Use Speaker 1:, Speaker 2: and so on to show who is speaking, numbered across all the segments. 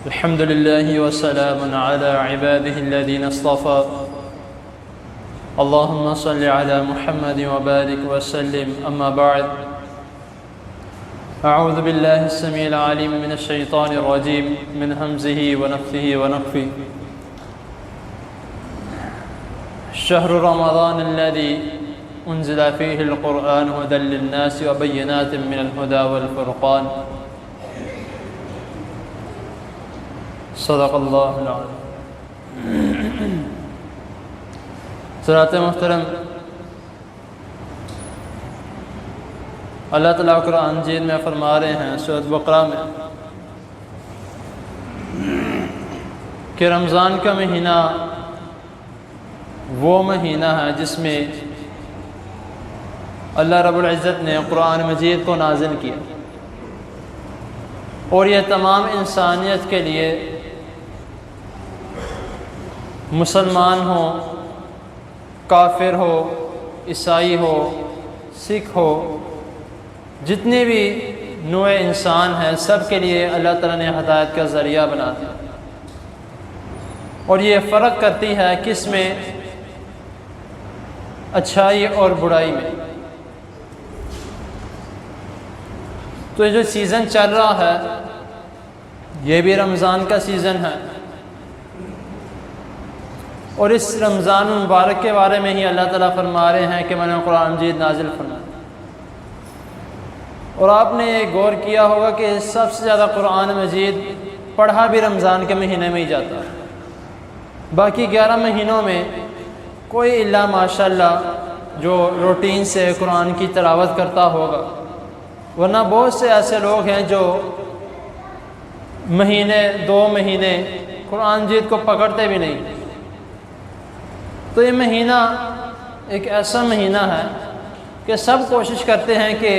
Speaker 1: الحمد لله وسلام على عباده الذين اصطفى اللهم صل على محمد وبارك وسلم أما بعد أعوذ بالله السميع العليم من الشيطان الرجيم من همزه ونفثه ونفثه شهر رمضان الذي أنزل فيه القرآن هدى للناس وبينات من الهدى والفرقان صدق اللہ العظیم۔ حضرات محترم، اللہ تعالیٰ قرآن مجید میں فرما رہے ہیں سورۃ بقرہ میں کہ رمضان کا مہینہ وہ مہینہ ہے جس میں اللہ رب العزت نے قرآن مجید کو نازل کیا، اور یہ تمام انسانیت کے لیے، مسلمان ہو، کافر ہو، عیسائی ہو، سکھ ہو، جتنے بھی نوع انسان ہیں، سب کے لیے اللہ تعالیٰ نے ہدایت کا ذریعہ بنا دیا، اور یہ فرق کرتی ہے کس میں؟ اچھائی اور برائی میں۔ تو یہ جو سیزن چل رہا ہے یہ بھی رمضان کا سیزن ہے، اور اس رمضان المبارک کے بارے میں ہی اللہ تعالیٰ فرما رہے ہیں کہ میں نے قرآن مجید نازل فرمایا۔ اور آپ نے غور کیا ہوگا کہ سب سے زیادہ قرآن مجید پڑھا بھی رمضان کے مہینے میں ہی جاتا ہے، باقی 11 مہینوں میں کوئی الا ماشاءاللہ جو روٹین سے قرآن کی تلاوت کرتا ہوگا، ورنہ بہت سے ایسے لوگ ہیں جو مہینے 2 مہینے قرآن مجید کو پکڑتے بھی نہیں۔ تو یہ مہینہ ایک ایسا مہینہ ہے کہ سب کوشش کرتے ہیں کہ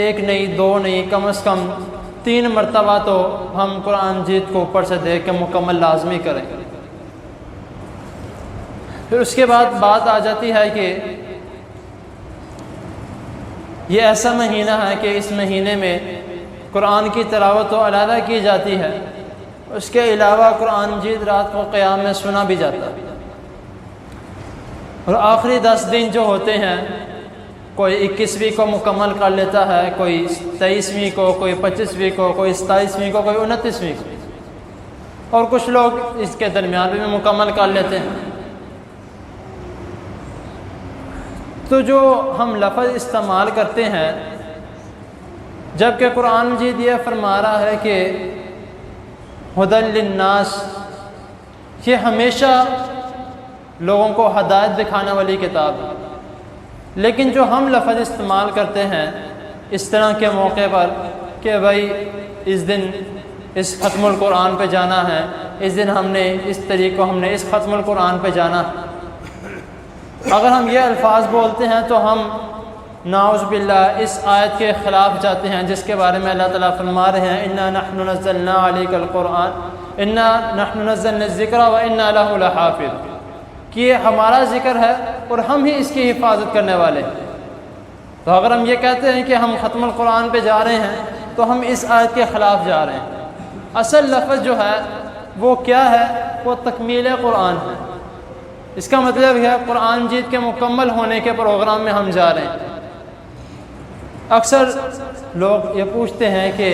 Speaker 1: 1 نہیں 2 نہیں، کم از کم 3 مرتبہ تو ہم قرآن مجید کو اوپر سے دیکھ کے مکمل لازمی کریں۔ پھر اس کے بعد بات آ جاتی ہے کہ یہ ایسا مہینہ ہے کہ اس مہینے میں قرآن کی تلاوت تو علیحدہ کی جاتی ہے، اس کے علاوہ قرآن مجید رات کو قیام میں سنا بھی جاتا ہے، اور آخری 10 دن جو ہوتے ہیں کوئی 21ویں کو مکمل کر لیتا ہے، کوئی 23ویں کو، کوئی 25ویں کو، کوئی 27ویں کو، کوئی 29ویں کو، اور کچھ لوگ اس کے درمیان بھی مکمل کر لیتے ہیں۔ تو جو ہم لفظ استعمال کرتے ہیں، جبکہ قرآن مجید یہ فرما رہا ہے کہ ہدی للناس، یہ ہمیشہ لوگوں کو ہدایت دکھانے والی کتاب ہے، لیکن جو ہم لفظ استعمال کرتے ہیں اس طرح کے موقع پر کہ بھائی اس دن اس ختم القرآن پہ جانا ہے، اس دن ہم نے اس طریقے کو، ہم نے اس ختم القرآن پہ جانا ہے، اگر ہم یہ الفاظ بولتے ہیں تو ہم نعوذ باللہ اس آیت کے خلاف جاتے ہیں جس کے بارے میں اللہ تعالیٰ فرما رہے ہیں اِنَّا نَحْنُ نَزَّلْنَا عَلَيْكَ الْقُرْآنَ اِنَّا نَحْنُ نَزَّلْنَا الذِّكْرَ وَإِنَّا لَهُ لَحَافِظُونَ، کہ یہ ہمارا ذکر ہے اور ہم ہی اس کی حفاظت کرنے والے ہیں۔ تو اگر ہم یہ کہتے ہیں کہ ہم ختم القرآن پہ جا رہے ہیں تو ہم اس آیت کے خلاف جا رہے ہیں۔ اصل لفظ جو ہے وہ کیا ہے؟ وہ تکمیل قرآن ہے۔ اس کا مطلب ہے قرآن مجید کے مکمل ہونے کے پروگرام میں ہم جا رہے ہیں۔ اکثر لوگ یہ پوچھتے ہیں کہ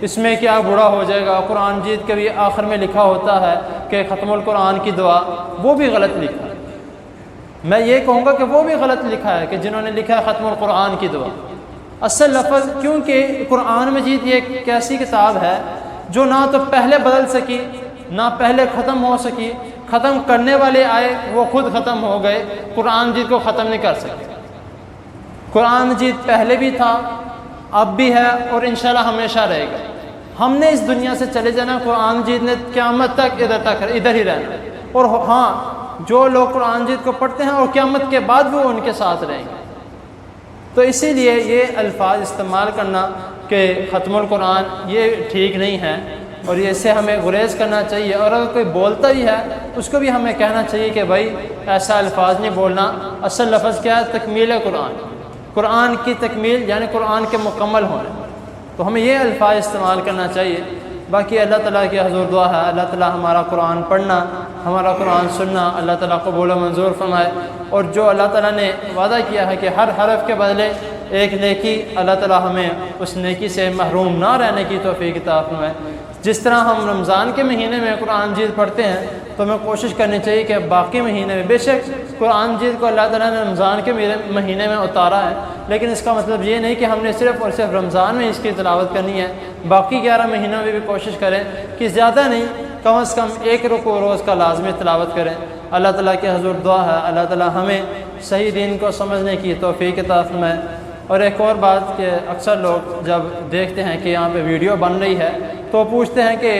Speaker 1: اس میں کیا برا ہو جائے گا؟ قرآن مجید کے بھی آخر میں لکھا ہوتا ہے کہ ختم القرآن کی دعا، وہ بھی غلط لکھا ہے۔ میں یہ کہوں گا کہ وہ بھی غلط لکھا ہے کہ جنہوں نے لکھا ہے ختم القرآن کی دعا۔ اصل لفظ، کیونکہ قرآن مجید یہ ایک ایسی کتاب ہے جو نہ تو پہلے بدل سکی، نہ پہلے ختم ہو سکی، ختم کرنے والے آئے وہ خود ختم ہو گئے، قرآن مجید کو ختم نہیں کر سکتے۔ قرآن مجید پہلے بھی تھا، اب بھی ہے، اور انشاءاللہ ہمیشہ رہے گا۔ ہم نے اس دنیا سے چلے جانا، قرآن مجید نے قیامت تک ادھر ہی رہنا، اور ہاں جو لوگ قرآن مجید کو پڑھتے ہیں اور قیامت کے بعد وہ ان کے ساتھ رہیں گے۔ تو اسی لیے یہ الفاظ استعمال کرنا کہ ختم القرآن یہ ٹھیک نہیں ہے، اور یہ اس سے ہمیں گریز کرنا چاہیے، اور اگر کوئی بولتا ہی ہے اس کو بھی ہمیں کہنا چاہیے کہ بھائی ایسا الفاظ نہیں بولنا۔ اصل لفظ کیا ہے؟ تکمیل قرآن، قرآن کی تکمیل یعنی قرآن کے مکمل ہونے۔ تو ہمیں یہ الفاظ استعمال کرنا چاہیے۔ باقی اللہ تعالیٰ کی حضور دعا ہے اللہ تعالیٰ ہمارا قرآن پڑھنا، ہمارا قرآن سننا اللہ تعالیٰ قبول و منظور فرمائے، اور جو اللہ تعالیٰ نے وعدہ کیا ہے کہ ہر حرف کے بدلے ایک نیکی، اللہ تعالیٰ ہمیں اس نیکی سے محروم نہ رہنے کی توفیق عطا فرمائے۔ جس طرح ہم رمضان کے مہینے میں قرآن مجید پڑھتے ہیں تو ہمیں کوشش کرنی چاہیے کہ باقی مہینے میں، بے شک قرآن مجید کو اللہ تعالیٰ نے رمضان کے مہینے میں اتارا ہے، لیکن اس کا مطلب یہ نہیں کہ ہم نے صرف اور صرف رمضان میں اس کی تلاوت کرنی ہے، باقی 11 مہینوں میں بھی کوشش کریں کہ زیادہ نہیں، کم از کم 1 رکوع روز کا لازمی تلاوت کریں۔ اللہ تعالیٰ کے حضور دعا ہے اللہ تعالیٰ ہمیں صحیح دین کو سمجھنے کی توفیق عطا فرمائے۔ اور ایک اور بات کہ اکثر لوگ جب دیکھتے ہیں کہ یہاں پہ ویڈیو بن رہی ہے تو پوچھتے ہیں کہ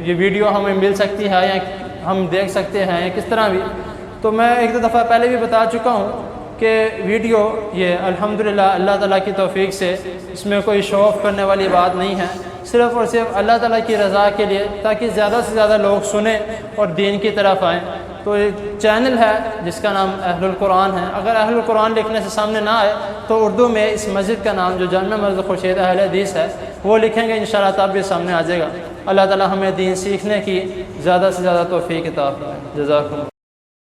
Speaker 1: یہ ویڈیو ہمیں مل سکتی ہے یا ہم دیکھ سکتے ہیں یا کس طرح بھی، تو میں ایک دو دفعہ پہلے بھی بتا چکا ہوں کہ ویڈیو یہ الحمدللہ اللہ تعالیٰ کی توفیق سے اس میں کوئی شو آف کرنے والی بات نہیں ہے، صرف اور صرف اللہ تعالیٰ کی رضا کے لیے، تاکہ زیادہ سے زیادہ لوگ سنیں اور دین کی طرف آئیں۔ تو ایک چینل ہے جس کا نام اہل القرآن ہے، اگر اہل القرآن لکھنے سے سامنے نہ آئے تو اردو میں اس مسجد کا نام جو جامع مسجد خورشید اہل حدیث ہے وہ لکھیں گے، انشاءاللہ تب بھی سامنے آ جائے گا۔ اللہ تعالیٰ ہمیں دین سیکھنے کی زیادہ سے زیادہ توفیق عطا فرمائے۔ جزاکم اللہ۔